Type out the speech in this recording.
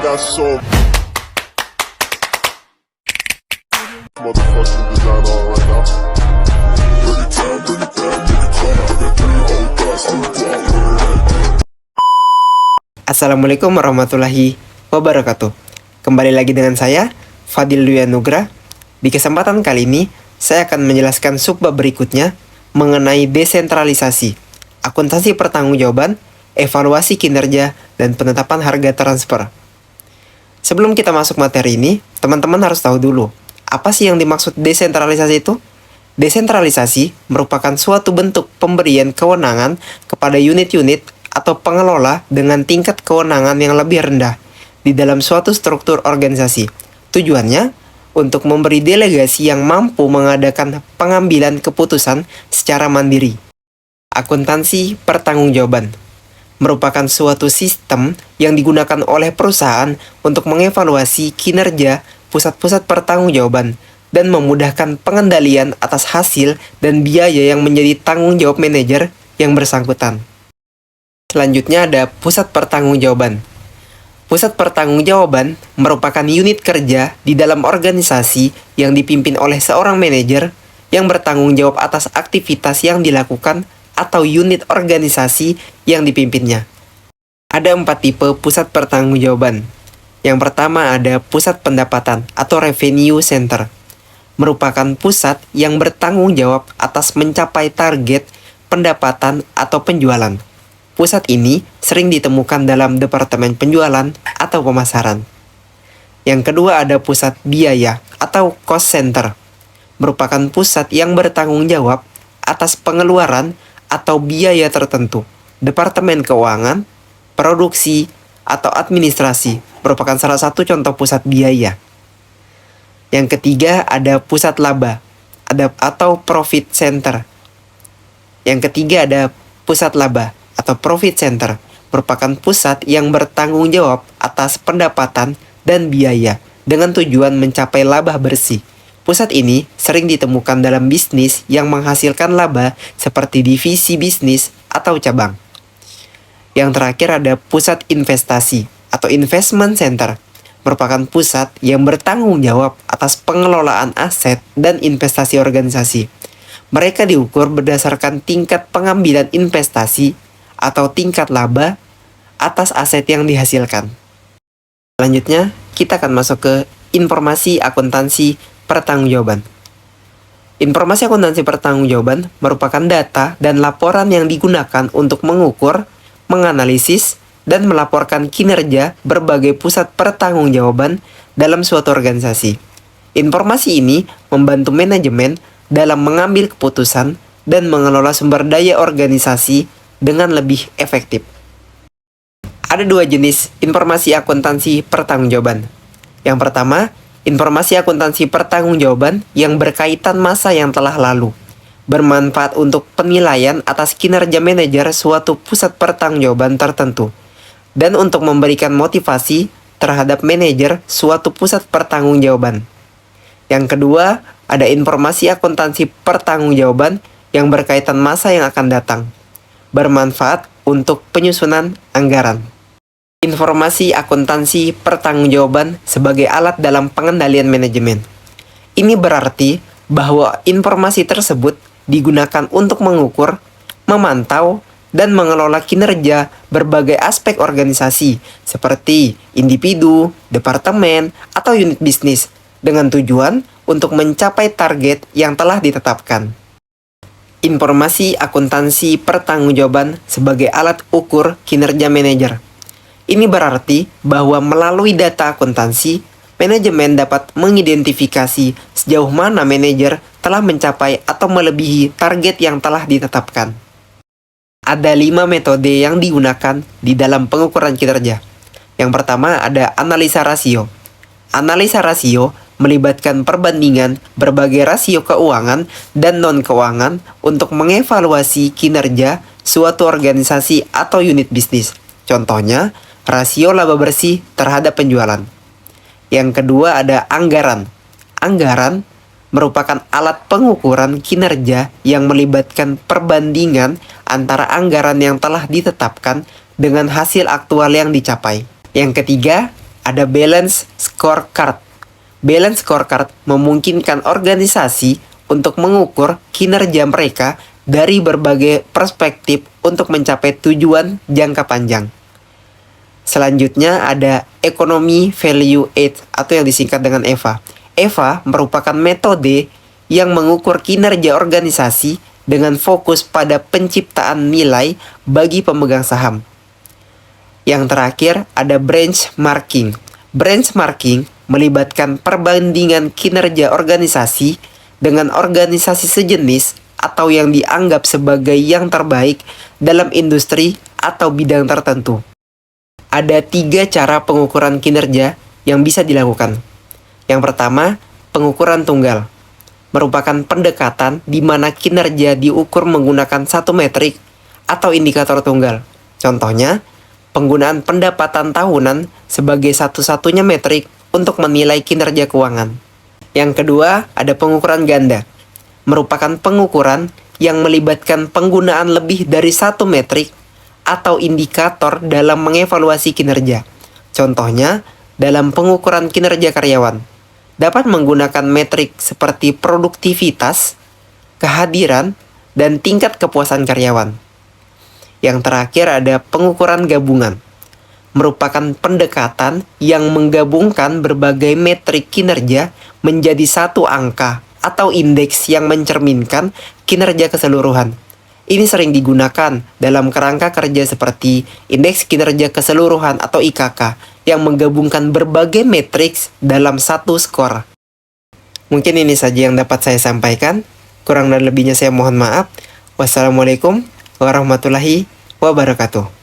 got so motherfucking design on right now. Assalamualaikum warahmatullahi wabarakatuh. Kembali lagi dengan saya, Fadil Dwi Anugrah. Di kesempatan kali ini, saya akan menjelaskan subbab berikutnya mengenai desentralisasi, akuntansi pertanggungjawaban, evaluasi kinerja, dan penetapan harga transfer. Sebelum kita masuk materi ini, teman-teman harus tahu dulu, apa sih yang dimaksud desentralisasi itu? Desentralisasi merupakan suatu bentuk pemberian kewenangan kepada unit-unit atau pengelola dengan tingkat kewenangan yang lebih rendah di dalam suatu struktur organisasi. Tujuannya untuk memberi delegasi yang mampu mengadakan pengambilan keputusan secara mandiri. Akuntansi pertanggungjawaban merupakan suatu sistem yang digunakan oleh perusahaan untuk mengevaluasi kinerja pusat-pusat pertanggungjawaban dan memudahkan pengendalian atas hasil dan biaya yang menjadi tanggung jawab manajer yang bersangkutan. Selanjutnya ada pusat pertanggungjawaban. Pusat pertanggungjawaban merupakan unit kerja di dalam organisasi yang dipimpin oleh seorang manajer yang bertanggung jawab atas aktivitas yang dilakukan atau unit organisasi yang dipimpinnya. Ada 4 tipe pusat pertanggungjawaban. Yang pertama ada pusat pendapatan atau revenue center. Merupakan pusat yang bertanggung jawab atas mencapai target pendapatan atau penjualan. Pusat ini sering ditemukan dalam departemen penjualan atau pemasaran. Yang kedua ada pusat biaya atau cost center. Merupakan pusat yang bertanggung jawab atas pengeluaran atau biaya tertentu. Departemen keuangan, produksi, atau administrasi merupakan salah satu contoh pusat biaya. Yang ketiga ada pusat laba atau profit center. Yang ketiga ada pusat laba atau profit center, merupakan pusat yang bertanggung jawab atas pendapatan dan biaya dengan tujuan mencapai laba bersih. Pusat ini sering ditemukan dalam bisnis yang menghasilkan laba seperti divisi bisnis atau cabang. Yang terakhir ada pusat investasi atau investment center, merupakan pusat yang bertanggung jawab atas pengelolaan aset dan investasi organisasi. Mereka diukur berdasarkan tingkat pengambilan investasi atau tingkat laba atas aset yang dihasilkan. Selanjutnya, kita akan masuk ke informasi akuntansi pertanggungjawaban. Informasi akuntansi pertanggungjawaban merupakan data dan laporan yang digunakan untuk mengukur, menganalisis, dan melaporkan kinerja berbagai pusat pertanggungjawaban dalam suatu organisasi. Informasi ini membantu manajemen dalam mengambil keputusan dan mengelola sumber daya organisasi dengan lebih efektif. Ada 2 jenis informasi akuntansi pertanggungjawaban. Yang pertama, informasi akuntansi pertanggungjawaban yang berkaitan masa yang telah lalu, bermanfaat untuk penilaian atas kinerja manajer suatu pusat pertanggungjawaban tertentu, dan untuk memberikan motivasi terhadap manajer suatu pusat pertanggungjawaban. Yang kedua, ada informasi akuntansi pertanggungjawaban yang berkaitan masa yang akan datang, bermanfaat untuk penyusunan anggaran. Informasi akuntansi pertanggungjawaban sebagai alat dalam pengendalian manajemen. Ini berarti bahwa informasi tersebut digunakan untuk mengukur, memantau, dan mengelola kinerja berbagai aspek organisasi seperti individu, departemen, atau unit bisnis dengan tujuan untuk mencapai target yang telah ditetapkan. Informasi akuntansi pertanggungjawaban sebagai alat ukur kinerja manajer. Ini berarti bahwa melalui data akuntansi, manajemen dapat mengidentifikasi sejauh mana manajer telah mencapai atau melebihi target yang telah ditetapkan. Ada 5 metode yang digunakan di dalam pengukuran kinerja. Yang pertama ada analisa rasio. Analisa rasio melibatkan perbandingan berbagai rasio keuangan dan non-keuangan untuk mengevaluasi kinerja suatu organisasi atau unit bisnis. Contohnya, rasio laba bersih terhadap penjualan. Yang kedua ada anggaran. Anggaran merupakan alat pengukuran kinerja yang melibatkan perbandingan antara anggaran yang telah ditetapkan dengan hasil aktual yang dicapai. Yang ketiga, ada balance scorecard. Balance scorecard memungkinkan organisasi untuk mengukur kinerja mereka dari berbagai perspektif untuk mencapai tujuan jangka panjang. Selanjutnya ada Economy Value Aid atau yang disingkat dengan EVA. EVA merupakan metode yang mengukur kinerja organisasi dengan fokus pada penciptaan nilai bagi pemegang saham. Yang terakhir ada benchmarking. Benchmarking melibatkan perbandingan kinerja organisasi dengan organisasi sejenis atau yang dianggap sebagai yang terbaik dalam industri atau bidang tertentu. Ada 3 cara pengukuran kinerja yang bisa dilakukan. Yang pertama, pengukuran tunggal. Merupakan pendekatan di mana kinerja diukur menggunakan satu metrik atau indikator tunggal. Contohnya, penggunaan pendapatan tahunan sebagai satu-satunya metrik untuk menilai kinerja keuangan. Yang kedua, ada pengukuran ganda. Merupakan pengukuran yang melibatkan penggunaan lebih dari satu metrik atau indikator dalam mengevaluasi kinerja. Contohnya, dalam pengukuran kinerja karyawan, dapat menggunakan metrik seperti produktivitas, kehadiran, dan tingkat kepuasan karyawan. Yang terakhir ada pengukuran gabungan. Merupakan pendekatan yang menggabungkan berbagai metrik kinerja menjadi satu angka atau indeks yang mencerminkan kinerja keseluruhan. Ini sering digunakan dalam kerangka kerja seperti Indeks Kinerja Keseluruhan atau IKK yang menggabungkan berbagai matriks dalam satu skor. Mungkin ini saja yang dapat saya sampaikan. Kurang dan lebihnya saya mohon maaf. Wassalamualaikum warahmatullahi wabarakatuh.